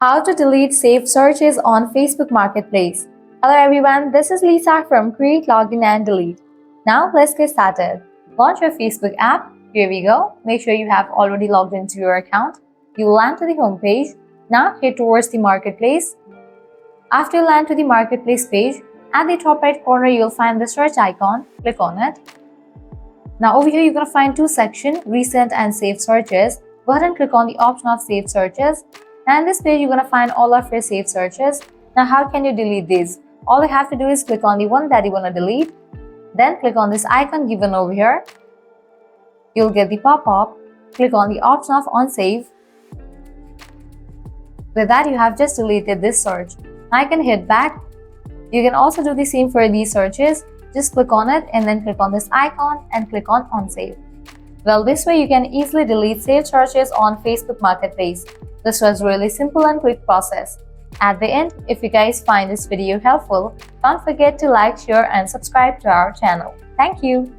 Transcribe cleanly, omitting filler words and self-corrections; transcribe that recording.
How to delete saved searches on Facebook Marketplace. Hello everyone, this is Lisa from Create, Login and Delete. Now let's get started. Launch your Facebook app. Here we go. Make sure you have already logged into your account. You will land to the home page. Now head towards the Marketplace. After you land to the Marketplace page, at the top right corner you will find the search icon. Click on it. Now over here you're going to find two sections, recent and saved searches. Go ahead and click on the option of saved searches. And in this page you're going to find all of your saved searches. Now how can you delete these? All you have to do is click on the one that you want to delete. Then click on this icon given over here. You'll get the pop-up. Click on the option of unsave. With that you have just deleted this search. Now you can hit back. You can also do the same for these searches. Just click on it and then click on this icon and click on unsave. Well, this way you can easily delete saved searches on Facebook Marketplace. This was really simple and quick process. At the end, if you guys find this video helpful, don't forget to like, share and subscribe to our channel. Thank you.